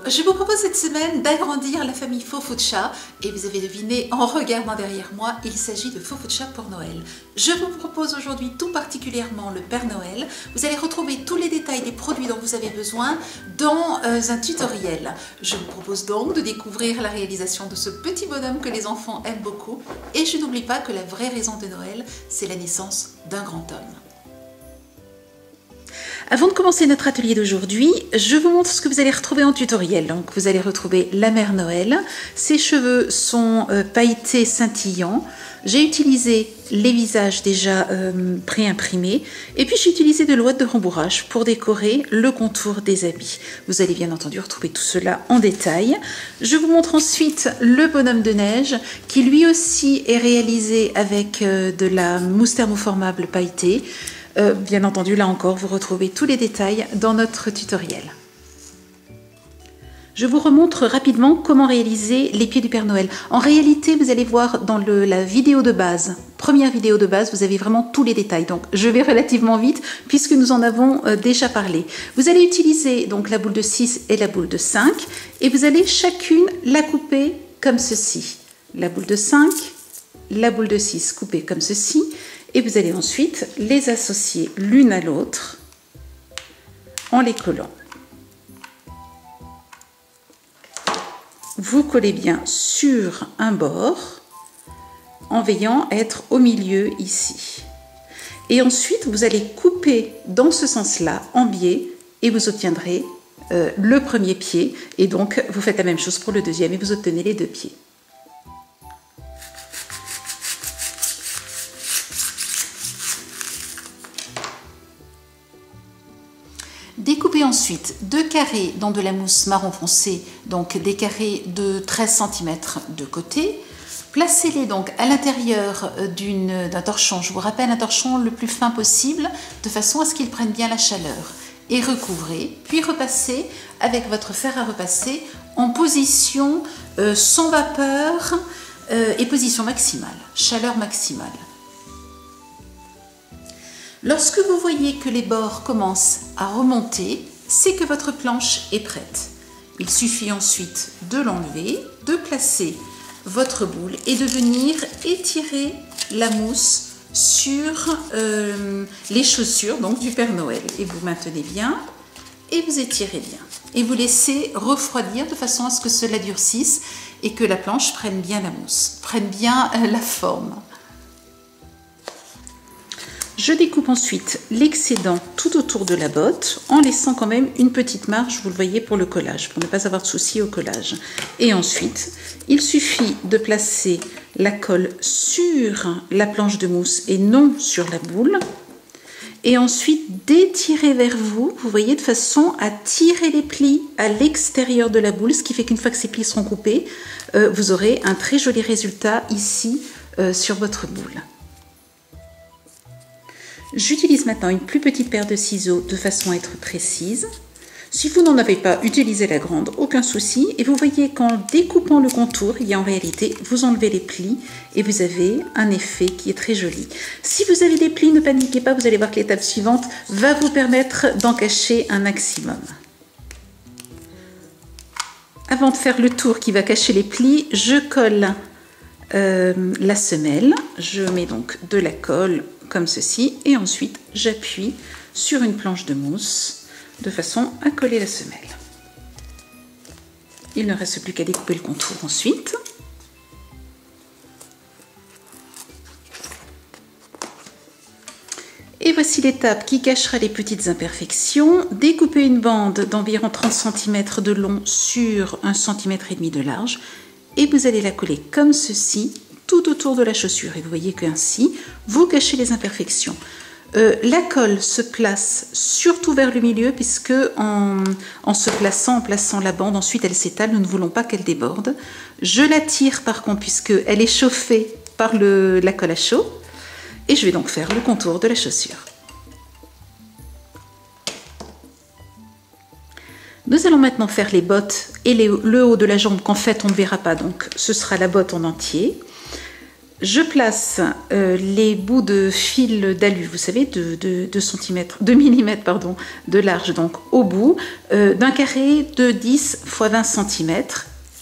je vous propose cette semaine d'agrandir la famille Fofoucha et vous avez deviné en regardant derrière moi, il s'agit de Fofoucha pour Noël. Je vous propose aujourd'hui tout particulièrement le Père Noël. Vous allez retrouver tous les détails des produits dont vous avez besoin dans un tutoriel. Je vous propose donc de découvrir la réalisation de ce petit bonhomme que les enfants aiment beaucoup et je n'oublie pas que la vraie raison de Noël, c'est la naissance d'un grand homme. Avant de commencer notre atelier d'aujourd'hui, je vous montre ce que vous allez retrouver en tutoriel. Donc, vous allez retrouver la mère Noël. Ses cheveux sont pailletés scintillants. J'ai utilisé les visages déjà pré-imprimés. Et puis, j'ai utilisé de l'ouate de rembourrage pour décorer le contour des habits. Vous allez bien entendu retrouver tout cela en détail. Je vous montre ensuite le bonhomme de neige qui lui aussi est réalisé avec de la mousse thermoformable pailletée. Bien entendu, là encore, vous retrouvez tous les détails dans notre tutoriel. Je vous remontre rapidement comment réaliser les pieds du Père Noël. En réalité, vous allez voir dans la vidéo de base, première vidéo de base, vous avez vraiment tous les détails. Donc, je vais relativement vite puisque nous en avons déjà parlé. Vous allez utiliser donc la boule de 6 et la boule de 5 et vous allez chacune la couper comme ceci. La boule de 5, la boule de 6 coupée comme ceci. Et vous allez ensuite les associer l'une à l'autre en les collant. Vous collez bien sur un bord en veillant à être au milieu ici. Et ensuite, vous allez couper dans ce sens-là en biais et vous obtiendrez le premier pied. Et donc, vous faites la même chose pour le deuxième et vous obtenez les deux pieds. Découpez ensuite deux carrés dans de la mousse marron foncé, donc des carrés de 13 cm de côté. Placez-les donc à l'intérieur d'un torchon. Je vous rappelle un torchon le plus fin possible, de façon à ce qu'il prenne bien la chaleur. Et recouvrez, puis repassez avec votre fer à repasser en position sans vapeur et position maximale, chaleur maximale. Lorsque vous voyez que les bords commencent à remonter, c'est que votre planche est prête. Il suffit ensuite de l'enlever, de placer votre boule et de venir étirer la mousse sur les chaussures donc du Père Noël. Et vous maintenez bien et vous étirez bien. Et vous laissez refroidir de façon à ce que cela durcisse et que la planche prenne bien la mousse, prenne bien la forme. Je découpe ensuite l'excédent tout autour de la botte en laissant quand même une petite marge, vous le voyez, pour le collage, pour ne pas avoir de souci au collage. Et ensuite, il suffit de placer la colle sur la planche de mousse et non sur la boule. Et ensuite, d'étirer vers vous, vous voyez, de façon à tirer les plis à l'extérieur de la boule, ce qui fait qu'une fois que ces plis seront coupés, vous aurez un très joli résultat ici sur votre boule. J'utilise maintenant une plus petite paire de ciseaux de façon à être précise. Si vous n'en avez pas, utilisez la grande, aucun souci. Et vous voyez qu'en découpant le contour, il y a en réalité, vous enlevez les plis et vous avez un effet qui est très joli. Si vous avez des plis, ne paniquez pas, vous allez voir que l'étape suivante va vous permettre d'en cacher un maximum. Avant de faire le tour qui va cacher les plis, je colle la semelle. Je mets donc de la colle comme ceci et ensuite j'appuie sur une planche de mousse de façon à coller la semelle. Il ne reste plus qu'à découper le contour ensuite. Et voici l'étape qui cachera les petites imperfections. Découpez une bande d'environ 30 cm de long sur 1,5 cm de large et vous allez la coller comme ceci tout autour de la chaussure. Et vous voyez qu'ainsi, vous cachez les imperfections. La colle se place surtout vers le milieu puisque en plaçant la bande, ensuite elle s'étale, nous ne voulons pas qu'elle déborde. Je la tire par contre puisqu'elle est chauffée par la colle à chaud et je vais donc faire le contour de la chaussure. Nous allons maintenant faire les bottes et le haut de la jambe qu'en fait on ne verra pas, donc ce sera la botte en entier. Je place les bouts de fil d'alu, vous savez, de millimètres pardon, de large, donc au bout d'un carré de 10 x 20 cm.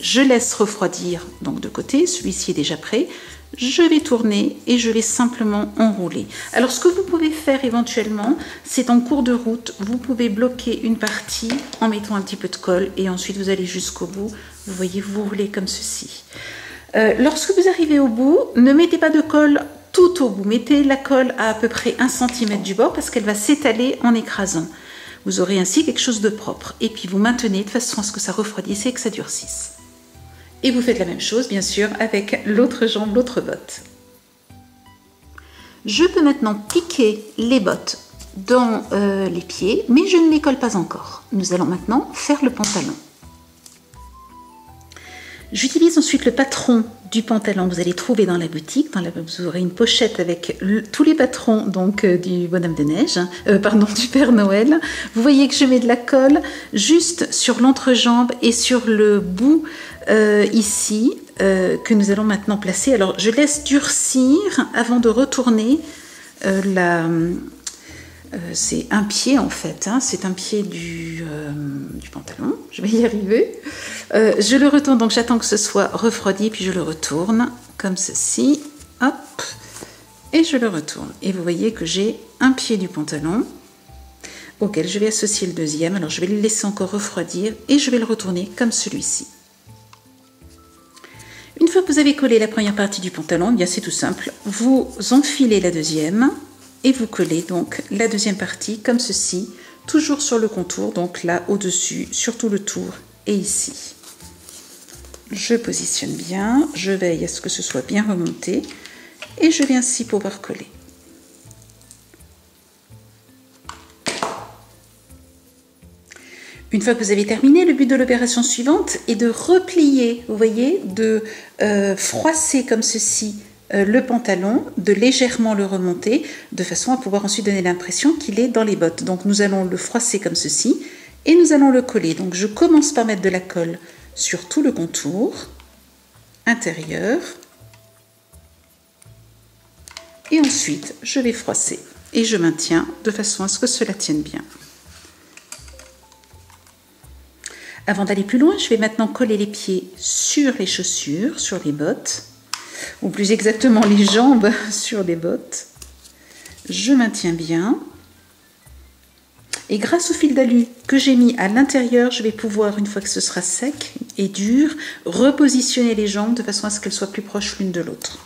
Je laisse refroidir donc de côté, celui-ci est déjà prêt. Je vais tourner et je vais simplement enrouler. Alors ce que vous pouvez faire éventuellement, c'est en cours de route, vous pouvez bloquer une partie en mettant un petit peu de colle et ensuite vous allez jusqu'au bout. Vous voyez, vous roulez comme ceci. Lorsque vous arrivez au bout, ne mettez pas de colle tout au bout. Mettez la colle à peu près 1 cm du bord parce qu'elle va s'étaler en écrasant. Vous aurez ainsi quelque chose de propre. Et puis vous maintenez de façon à ce que ça refroidisse et que ça durcisse. Et vous faites la même chose, bien sûr, avec l'autre jambe, l'autre botte. Je peux maintenant piquer les bottes dans les pieds, mais je ne les colle pas encore. Nous allons maintenant faire le pantalon. J'utilise ensuite le patron du pantalon que vous allez trouver dans la boutique. Vous aurez une pochette avec tous les patrons donc, du bonhomme de neige, du Père Noël. Vous voyez que je mets de la colle juste sur l'entrejambe et sur le bout ici que nous allons maintenant placer. Alors je laisse durcir avant de retourner c'est un pied en fait, hein, c'est un pied du pantalon, je vais y arriver. Je le retourne, donc j'attends que ce soit refroidi, puis je le retourne comme ceci, hop, et je le retourne. Et vous voyez que j'ai un pied du pantalon auquel je vais associer le deuxième. Alors je vais le laisser encore refroidir et je vais le retourner comme celui-ci. Une fois que vous avez collé la première partie du pantalon, eh bien c'est tout simple, vous enfilez la deuxième. Et vous collez donc la deuxième partie comme ceci, toujours sur le contour, donc là au-dessus, sur tout le tour et ici. Je positionne bien, je veille à ce que ce soit bien remonté et je vais ainsi pouvoir coller. Une fois que vous avez terminé, le but de l'opération suivante est de replier, vous voyez, de froisser comme ceci le pantalon, de légèrement le remonter, de façon à pouvoir ensuite donner l'impression qu'il est dans les bottes. Donc nous allons le froisser comme ceci et nous allons le coller. Donc je commence par mettre de la colle sur tout le contour intérieur et ensuite je vais froisser et je maintiens de façon à ce que cela tienne bien. Avant d'aller plus loin, je vais maintenant coller les pieds sur les chaussures, sur les bottes, ou plus exactement les jambes sur les bottes. Je maintiens bien. Et grâce au fil d'alu que j'ai mis à l'intérieur, je vais pouvoir, une fois que ce sera sec et dur, repositionner les jambes de façon à ce qu'elles soient plus proches l'une de l'autre.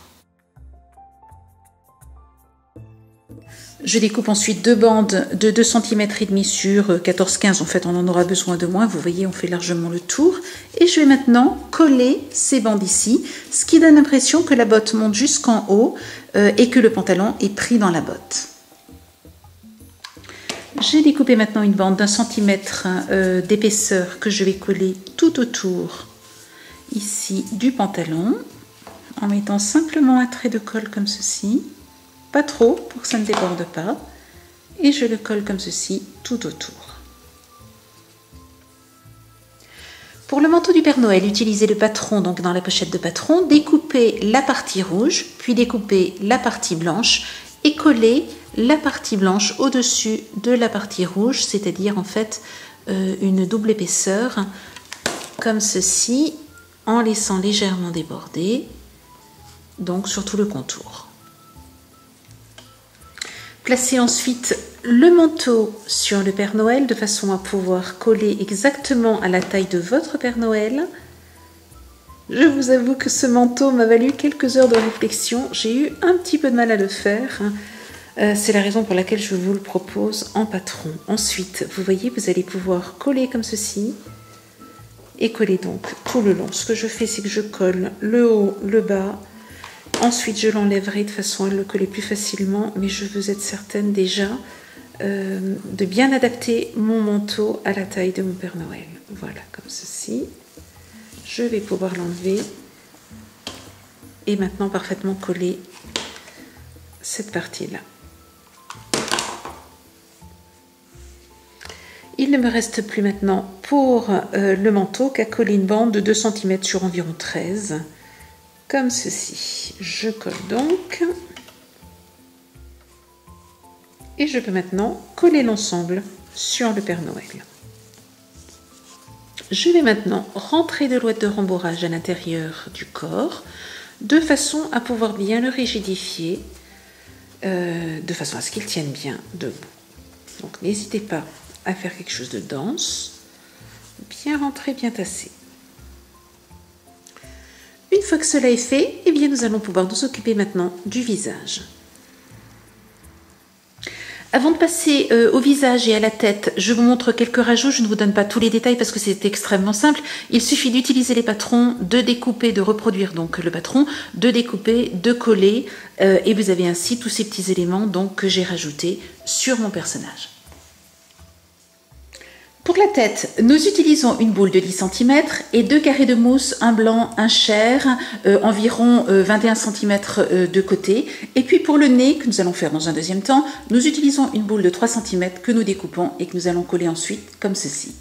Je découpe ensuite deux bandes de 2,5 cm sur 14-15. En fait, on en aura besoin de moins. Vous voyez, on fait largement le tour. Et je vais maintenant coller ces bandes ici, ce qui donne l'impression que la botte monte jusqu'en haut et que le pantalon est pris dans la botte. J'ai découpé maintenant une bande d'1 centimètre d'épaisseur que je vais coller tout autour ici du pantalon en mettant simplement un trait de colle comme ceci. Pas trop pour que ça ne déborde pas. Et je le colle comme ceci tout autour. Pour le manteau du Père Noël, utilisez le patron donc dans la pochette de patron, découpez la partie rouge, puis découpez la partie blanche et collez la partie blanche au-dessus de la partie rouge, c'est-à-dire en fait une double épaisseur comme ceci, en laissant légèrement déborder, donc sur tout le contour. Placez ensuite le manteau sur le Père Noël de façon à pouvoir coller exactement à la taille de votre Père Noël. Je vous avoue que ce manteau m'a valu quelques heures de réflexion. J'ai eu un petit peu de mal à le faire. C'est la raison pour laquelle je vous le propose en patron. Ensuite, vous voyez, vous allez pouvoir coller comme ceci et coller donc tout le long. Ce que je fais, c'est que je colle le haut, le bas. Ensuite, je l'enlèverai de façon à le coller plus facilement, mais je veux être certaine déjà de bien adapter mon manteau à la taille de mon Père Noël. Voilà, comme ceci. Je vais pouvoir l'enlever et maintenant parfaitement coller cette partie-là. Il ne me reste plus maintenant pour le manteau qu'à coller une bande de 2 cm sur environ 13. comme ceci. Je colle donc. Et je peux maintenant coller l'ensemble sur le Père Noël. Je vais maintenant rentrer de l'ouate de rembourrage à l'intérieur du corps, de façon à pouvoir bien le rigidifier, de façon à ce qu'il tienne bien debout. Donc n'hésitez pas à faire quelque chose de dense, bien rentré, bien tassé. Une fois que cela est fait, eh bien, nous allons pouvoir nous occuper maintenant du visage. Avant de passer au visage et à la tête, je vous montre quelques rajouts. Je ne vous donne pas tous les détails parce que c'est extrêmement simple. Il suffit d'utiliser les patrons, de découper, de reproduire donc le patron, de découper, de coller, et vous avez ainsi tous ces petits éléments donc, que j'ai rajoutés sur mon personnage. Pour la tête, nous utilisons une boule de 10 cm et 2 carrés de mousse, un blanc, un chair, environ 21 cm de côté. Et puis pour le nez, que nous allons faire dans un deuxième temps, nous utilisons une boule de 3 cm que nous découpons et que nous allons coller ensuite comme ceci.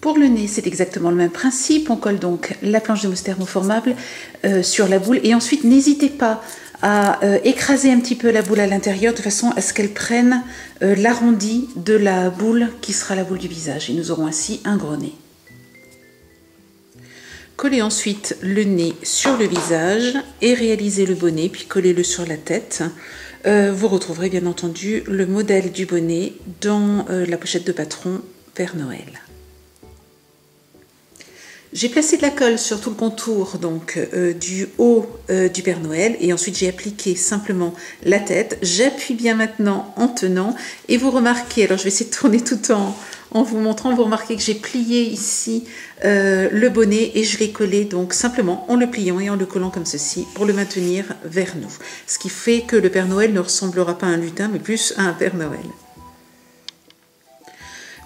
Pour le nez, c'est exactement le même principe. On colle donc la planche de mousse thermoformable sur la boule. Et ensuite, n'hésitez pas à écraser un petit peu la boule à l'intérieur de façon à ce qu'elle prenne l'arrondi de la boule qui sera la boule du visage. Et nous aurons ainsi un gros nez. Collez ensuite le nez sur le visage et réalisez le bonnet, puis collez-le sur la tête. Vous retrouverez bien entendu le modèle du bonnet dans la pochette de patron Père Noël. J'ai placé de la colle sur tout le contour donc, du haut du Père Noël et ensuite j'ai appliqué simplement la tête. J'appuie bien maintenant en tenant et vous remarquez, alors je vais essayer de tourner tout en vous montrant, vous remarquez que j'ai plié ici le bonnet et je l'ai collé donc simplement en le pliant et en le collant comme ceci pour le maintenir vers nous. Ce qui fait que le Père Noël ne ressemblera pas à un lutin mais plus à un Père Noël.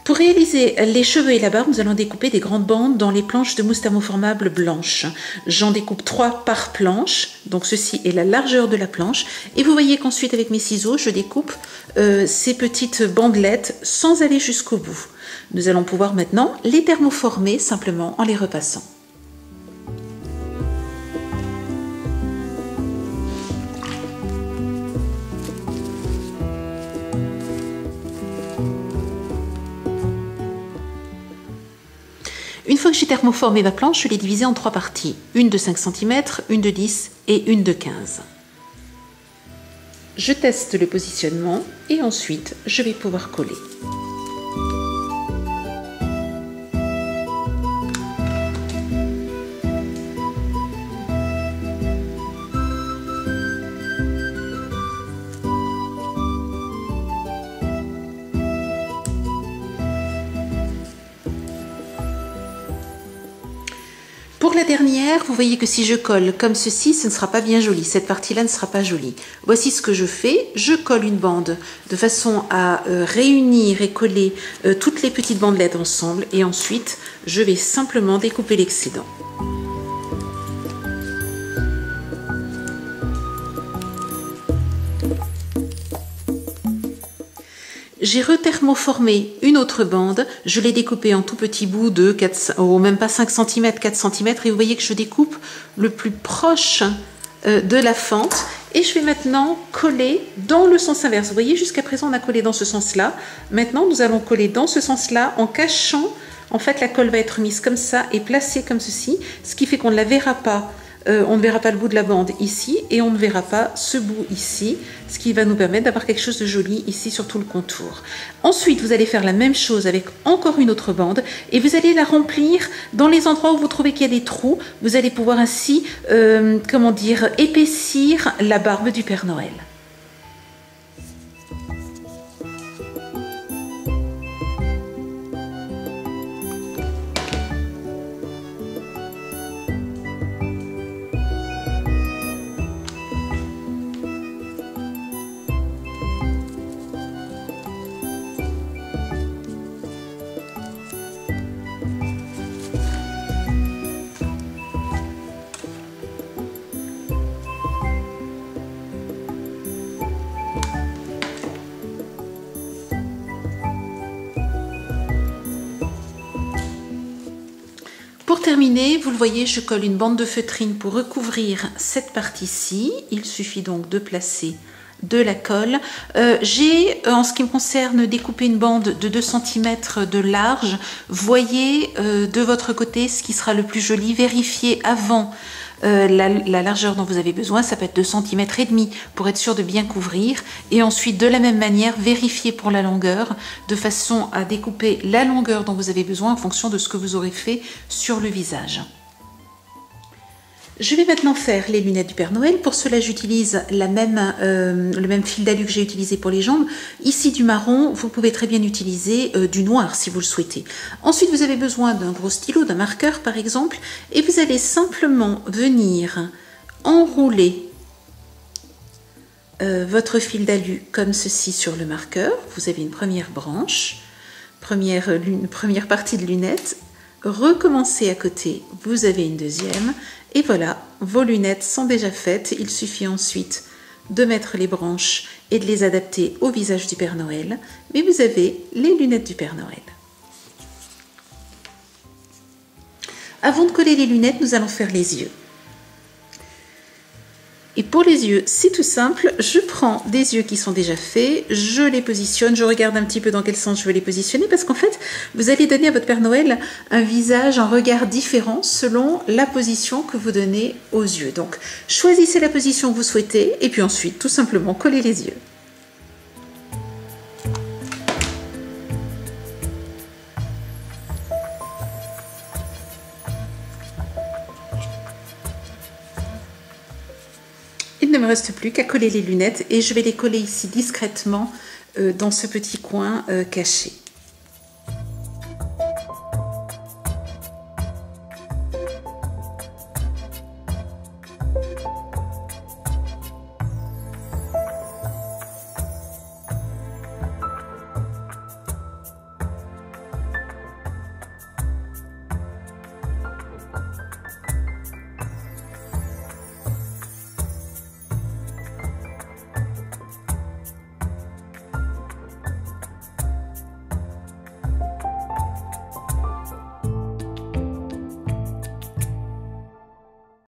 Pour réaliser les cheveux et la barbe, nous allons découper des grandes bandes dans les planches de mousse thermoformable blanche. J'en découpe 3 par planche, donc ceci est la largeur de la planche. Et vous voyez qu'ensuite avec mes ciseaux, je découpe ces petites bandelettes sans aller jusqu'au bout. Nous allons pouvoir maintenant les thermoformer simplement en les repassant. Une fois que j'ai thermoformé ma planche, je l'ai divisée en 3 parties. Une de 5 cm, une de 10 et une de 15. Je teste le positionnement et ensuite je vais pouvoir coller. Pour la dernière, vous voyez que si je colle comme ceci, ce ne sera pas bien joli. Cette partie-là ne sera pas jolie. Voici ce que je fais. Je colle une bande de façon à réunir et coller toutes les petites bandelettes ensemble. Et ensuite, je vais simplement découper l'excédent. j'ai rethermoformé une autre bande, je l'ai découpée en tout petits bouts de 4, ou même pas 5 cm, 4 cm, et vous voyez que je découpe le plus proche de la fente, et je vais maintenant coller dans le sens inverse. Vous voyez, jusqu'à présent on a collé dans ce sens-là, maintenant nous allons coller dans ce sens-là en cachant, en fait la colle va être mise comme ça et placée comme ceci, ce qui fait qu'on ne la verra pas. On ne verra pas le bout de la bande ici et on ne verra pas ce bout ici, ce qui va nous permettre d'avoir quelque chose de joli ici sur tout le contour. Ensuite, vous allez faire la même chose avec encore une autre bande et vous allez la remplir dans les endroits où vous trouvez qu'il y a des trous. Vous allez pouvoir ainsi, comment dire, épaissir la barbe du Père Noël. Pour terminer, vous le voyez, je colle une bande de feutrine pour recouvrir cette partie-ci. Il suffit donc de placer de la colle. J'ai, en ce qui me concerne, découpé une bande de 2 cm de large. Voyez de votre côté ce qui sera le plus joli. Vérifiez avant la largeur dont vous avez besoin, ça peut être 2 cm et demi pour être sûr de bien couvrir, et ensuite de la même manière vérifiez pour la longueur de façon à découper la longueur dont vous avez besoin en fonction de ce que vous aurez fait sur le visage. Je vais maintenant faire les lunettes du Père Noël. Pour cela, j'utilise le même fil d'alu que j'ai utilisé pour les jambes. Ici, du marron, vous pouvez très bien utiliser du noir si vous le souhaitez. Ensuite, vous avez besoin d'un gros stylo, d'un marqueur par exemple, et vous allez simplement venir enrouler votre fil d'alu comme ceci sur le marqueur. Vous avez une première branche, première partie de lunette. Recommencez à côté, vous avez une deuxième. Et voilà, vos lunettes sont déjà faites. Il suffit ensuite de mettre les branches et de les adapter au visage du Père Noël. Mais vous avez les lunettes du Père Noël. Avant de coller les lunettes, nous allons faire les yeux. Et pour les yeux, c'est tout simple. Je prends des yeux qui sont déjà faits, je les positionne, je regarde un petit peu dans quel sens je veux les positionner parce qu'en fait, vous allez donner à votre Père Noël un visage, un regard différent selon la position que vous donnez aux yeux. Donc, choisissez la position que vous souhaitez et puis ensuite, tout simplement, collez les yeux. Il ne me reste plus qu'à coller les lunettes et je vais les coller ici discrètement dans ce petit coin caché.